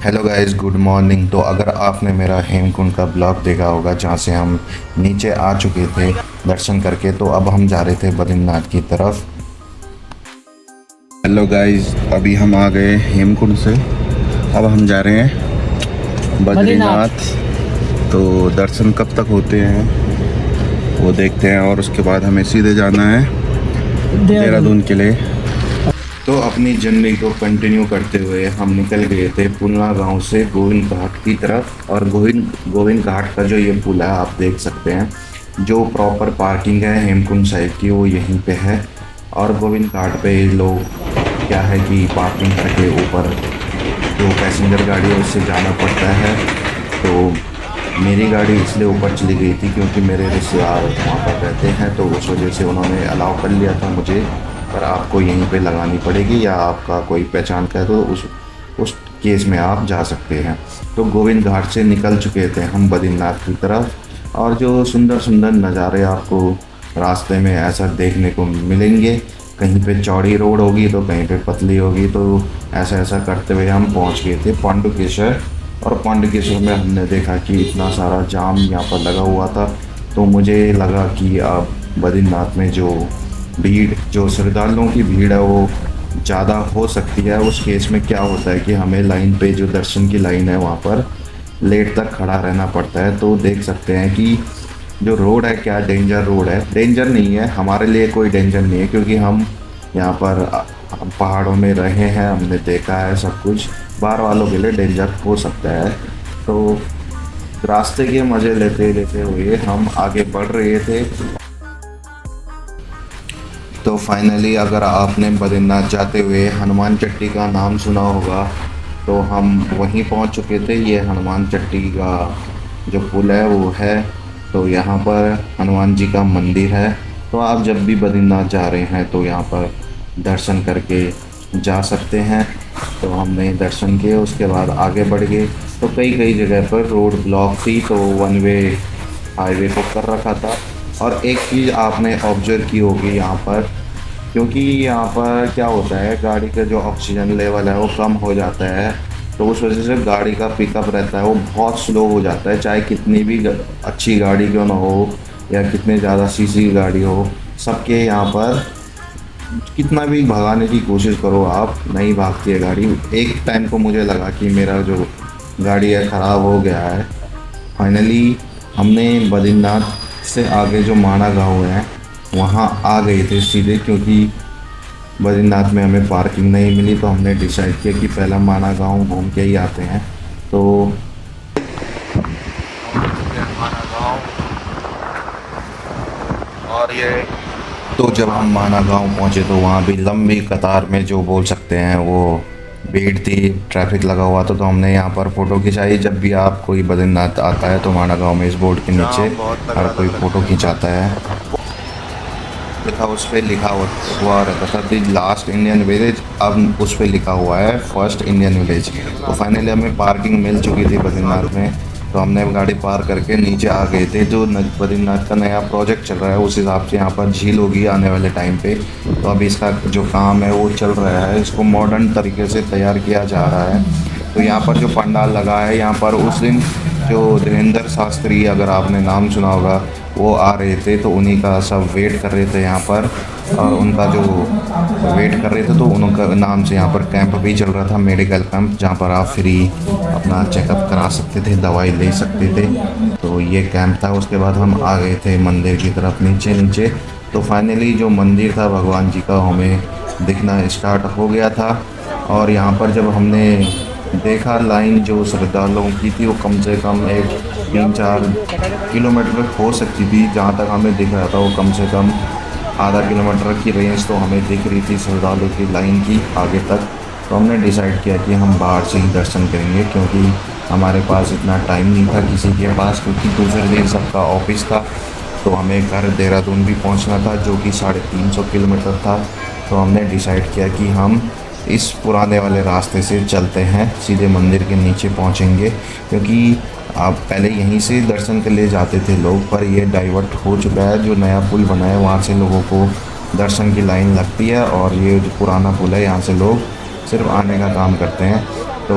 Hello guys, good morning. तो अगर आपने मेरा हेमकुंड का ब्लॉग देखा होगा जहाँ से हम नीचे आ चुके थे दर्शन करके, तो अब हम जा रहे थे बद्रीनाथ की तरफ। हेलो गाइस, अभी हम आ गए हेमकुंड से। अब हम जा रहे हैं बद्रीनाथ। बद्रीनाथ। तो दर्शन कब तक होते हैं वो देखते हैं, और उसके बाद हमें सीधे जाना है देहरादून। देहरादून के लिए। तो अपनी जर्नी को कंटिन्यू करते हुए हम निकल गए थे पुनला गांव से गोविंद घाट की तरफ। और गोविंद घाट का जो ये पुल है आप देख सकते हैं, जो प्रॉपर पार्किंग है हेमकुंड साहिब की वो यहीं पे है। और गोविंद घाट पे लोग क्या है कि पार्किंग करके ऊपर जो पैसेंजर गाड़ी है उससे जाना पड़ता है। तो मेरी गाड़ी इसलिए ऊपर चली गई थी क्योंकि मेरे रिश्तेदार वहाँ पर रहते हैं, तो उस वजह से उन्होंने अलाउ कर लिया था मुझे। पर आपको यहीं पे लगानी पड़ेगी, या आपका कोई पहचान का है तो उस केस में आप जा सकते हैं। तो गोविंद घाट से निकल चुके थे हम बद्रीनाथ की तरफ। और जो सुंदर सुंदर नज़ारे आपको रास्ते में ऐसा देखने को मिलेंगे, कहीं पे चौड़ी रोड होगी तो कहीं पे पतली होगी। तो ऐसा ऐसा करते हुए हम पहुंच गए थे पांडुकेश्वर। और पांडुकेश्वर में हमने देखा कि इतना सारा जाम यहाँ पर लगा हुआ था। तो मुझे लगा कि अब बद्रीनाथ में जो श्रद्धालुओं की भीड़ है वो ज़्यादा हो सकती है। उस केस में क्या होता है कि हमें लाइन पे जो दर्शन की लाइन है वहाँ पर लेट तक खड़ा रहना पड़ता है। तो देख सकते हैं कि जो रोड है क्या डेंजर रोड है। डेंजर नहीं है, हमारे लिए कोई डेंजर नहीं है क्योंकि हम यहाँ पर हम पहाड़ों में रहे हैं, हमने देखा है सब कुछ। बाहर वालों के लिए डेंजर हो सकता है। तो रास्ते के मज़े लेते लेते हुए हम आगे बढ़ रहे थे। तो फाइनली अगर आपने बद्रीनाथ जाते हुए हनुमान चट्टी का नाम सुना होगा, तो हम वहीं पहुंच चुके थे। ये हनुमान चट्टी का जो पुल है वो है। तो यहाँ पर हनुमान जी का मंदिर है। तो आप जब भी बद्रीनाथ जा रहे हैं तो यहाँ पर दर्शन करके जा सकते हैं। तो हमने दर्शन किए, उसके बाद आगे बढ़ गए। तो कई कई जगह पर रोड ब्लॉक थी, तो वन वे हाईवे को कर रखा था। और एक चीज़ आपने ऑब्जर्व की होगी यहाँ पर, क्योंकि यहाँ पर क्या होता है गाड़ी का जो ऑक्सीजन लेवल है वो कम हो जाता है। तो उस वजह से गाड़ी का पिकअप रहता है वो बहुत स्लो हो जाता है, चाहे कितनी भी अच्छी गाड़ी क्यों ना हो या कितने ज़्यादा सीसी की गाड़ी हो। सबके यहाँ पर कितना भी भगाने की कोशिश करो आप, नहीं भागती है गाड़ी। एक टाइम को मुझे लगा कि मेरा जो गाड़ी है ख़राब हो गया है। फाइनली हमने बद्रीनाथ से आगे जो माना गाँव है वहाँ आ गए थे सीधे, क्योंकि बद्रीनाथ में हमें पार्किंग नहीं मिली। तो हमने डिसाइड किया कि पहला माना गाँव घूम के ही आते हैं। तो माना गाँव, और ये तो जब हम माना गांव पहुंचे तो वहाँ भी लंबी कतार में जो बोल सकते हैं वो भीड़ थी, ट्रैफिक लगा हुआ था। तो हमने यहाँ पर फ़ोटो खिंचाई। जब भी आप कोई बद्रीनाथ आता है तो माना गांव में इस बोर्ड के नीचे हर कोई फ़ोटो खिंचाता है। लिखा उस पर लिखा हुआ रहता था दी लास्ट इंडियन विलेज, अब उस पर लिखा हुआ है फर्स्ट इंडियन विलेज। तो फाइनली हमें पार्किंग मिल चुकी थी बद्रीनाथ में। तो हमने गाड़ी पार करके नीचे आ गए थे। जो बद्रीनाथ का नया प्रोजेक्ट चल रहा है उस हिसाब से यहाँ पर झील होगी आने वाले टाइम पे। तो अभी इसका जो काम है वो चल रहा है, इसको मॉडर्न तरीके से तैयार किया जा रहा है। तो यहाँ पर जो पंडाल लगा है, यहाँ पर उस दिन जो धीरेन्द्र शास्त्री, अगर आपने नाम सुना होगा, वो आ रहे थे। तो उन्हीं का सब वेट कर रहे थे यहाँ पर। और उनका जो वेट कर रहे थे तो उनका नाम से यहाँ पर कैंप भी चल रहा था, मेडिकल कैंप, जहाँ पर आप फ्री अपना चेकअप करा सकते थे, दवाई ले सकते थे। तो ये कैंप था। उसके बाद हम आ गए थे मंदिर की तरफ नीचे नीचे। तो फाइनली जो मंदिर था भगवान जी का हमें दिखना स्टार्ट हो गया था। और यहाँ पर जब हमने देखा लाइन जो श्रद्धालुओं की थी वो कम से कम एक 3-4 किलोमीटर हो सकती थी। जहाँ तक हमें दिख रहा था वो कम से कम आधा किलोमीटर की रेंज तो हमें दिख रही थी श्रद्धालु की लाइन की आगे तक। तो हमने डिसाइड किया कि हम बाहर से ही दर्शन करेंगे, क्योंकि हमारे पास इतना टाइम नहीं था किसी के पास, क्योंकि दूसरे दिन सबका ऑफिस था। तो हमें घर देहरादून भी पहुंचना था जो कि 350 किलोमीटर था। तो हमने डिसाइड किया कि हम इस पुराने वाले रास्ते से चलते हैं, सीधे मंदिर के नीचे पहुंचेंगे। क्योंकि आप पहले यहीं से दर्शन के लिए जाते थे लोग, पर ये डाइवर्ट हो चुका है। जो नया पुल बना है वहाँ से लोगों को दर्शन की लाइन लगती है, और ये जो पुराना पुल है यहाँ से लोग सिर्फ आने का काम करते हैं। तो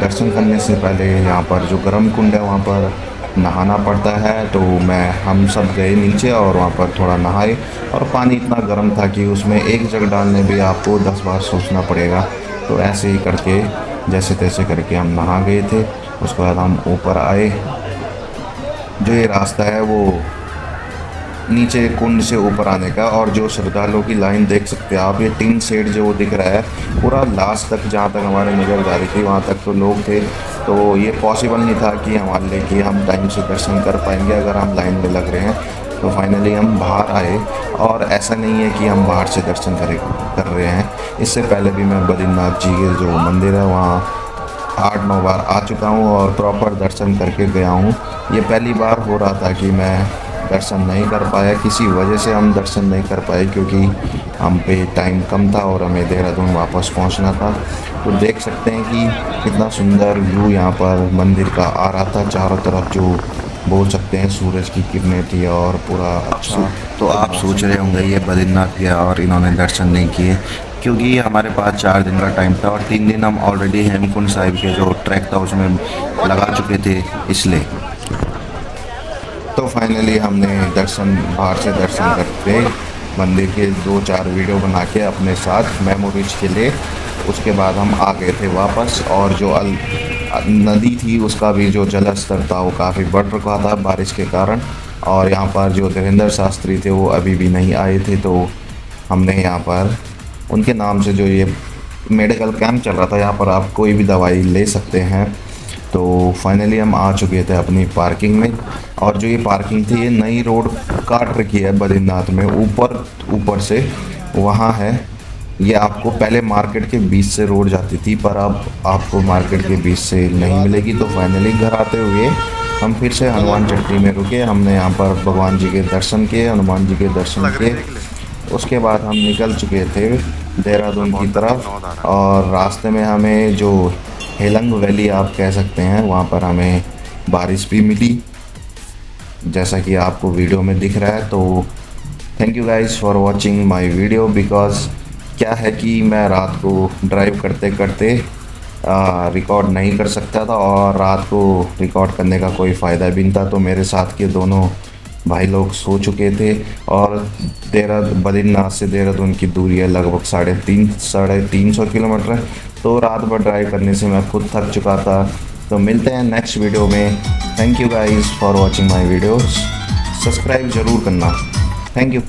दर्शन करने से पहले यहाँ पर जो गर्म कुंड है वहाँ पर नहाना पड़ता है। तो हम सब गए नीचे और वहाँ पर थोड़ा नहाए, और पानी इतना गर्म था कि उसमें एक जग डालने भी आपको 10 बार सोचना पड़ेगा। तो ऐसे ही करके जैसे तैसे करके हम नहा गए थे। उसके बाद हम ऊपर आए। जो ये रास्ता है वो नीचे कुंड से ऊपर आने का, और जो श्रद्धालुओं की लाइन देख सकते हैं आप, ये टीन शेड जो दिख रहा है पूरा लास्ट तक, जहाँ तक हमारे नज़र जा रही थी वहाँ तक तो लोग थे। तो ये पॉसिबल नहीं था कि हमारे लिए कि हम टाइम से दर्शन कर पाएंगे अगर हम लाइन में लग रहे हैं। तो फाइनली हम बाहर आए, और ऐसा नहीं है कि हम बाहर से दर्शन कर रहे हैं। इससे पहले भी मैं बद्रीनाथ जी के जो मंदिर है वहाँ 8-9 बार आ चुका हूँ और प्रॉपर दर्शन करके गया हूँ। ये पहली बार हो रहा था कि मैं दर्शन नहीं कर पाया, किसी वजह से हम दर्शन नहीं कर पाए क्योंकि हम पे टाइम कम था और हमें देहरादून वापस पहुंचना था। तो देख सकते हैं कि कितना सुंदर व्यू यहाँ पर मंदिर का आ रहा था। चारों तरफ जो बोल सकते हैं सूरज की किरणें थी और पूरा अच्छा। तो आप सोच रहे होंगे ये बद्रीनाथ गया और इन्होंने दर्शन नहीं किए, क्योंकि हमारे पास 4 दिन का टाइम था और 3 दिन हम ऑलरेडी हेमकुंड साहिब के जो ट्रैक था उसमें लगा चुके थे इसलिए। तो फाइनली हमने बाहर से दर्शन करके मंदिर के 2-4 वीडियो बना के अपने साथ मेमोरीज के लिए, उसके बाद हम आ गए थे वापस। और जो नदी थी उसका भी जो जल स्तर था वो काफ़ी बढ़ रखा था बारिश के कारण, और यहाँ पर जो धीरेन्द्र शास्त्री थे वो अभी भी नहीं आए थे। तो हमने यहाँ पर उनके नाम से जो ये मेडिकल कैंप चल रहा था, यहाँ पर आप कोई भी दवाई ले सकते हैं। तो फाइनली हम आ चुके थे अपनी पार्किंग में, और जो ये पार्किंग थी ये नई रोड काट रखी है बद्रीनाथ में, ऊपर से वहाँ है। ये आपको पहले मार्केट के बीच से रोड जाती थी, पर अब आपको मार्केट के बीच से नहीं मिलेगी। तो फाइनली घर आते हुए हम फिर से हनुमान चट्टी में रुके। हमने यहाँ पर भगवान जी के दर्शन किए, हनुमान जी के दर्शन किए। उसके बाद हम निकल चुके थे देहरादून की तरफ, और रास्ते में हमें जो हेलंग वैली आप कह सकते हैं वहाँ पर हमें बारिश भी मिली, जैसा कि आपको वीडियो में दिख रहा है। तो thank you guys for watching my video. Because क्या है कि मैं रात को ड्राइव करते करते रिकॉर्ड नहीं कर सकता था, और रात को रिकॉर्ड करने का कोई फ़ायदा भी नहीं था। तो मेरे साथ के दोनों भाई लोग सो चुके थे, और बद्रीनाथ से देहरादून की दूरी है लगभग 350 किलोमीटर है। तो रात भर ड्राइव करने से मैं खुद थक चुका था। तो मिलते हैं नेक्स्ट वीडियो में। Thank you guys for watching my videos. Subscribe ज़रूर करना। Thank you.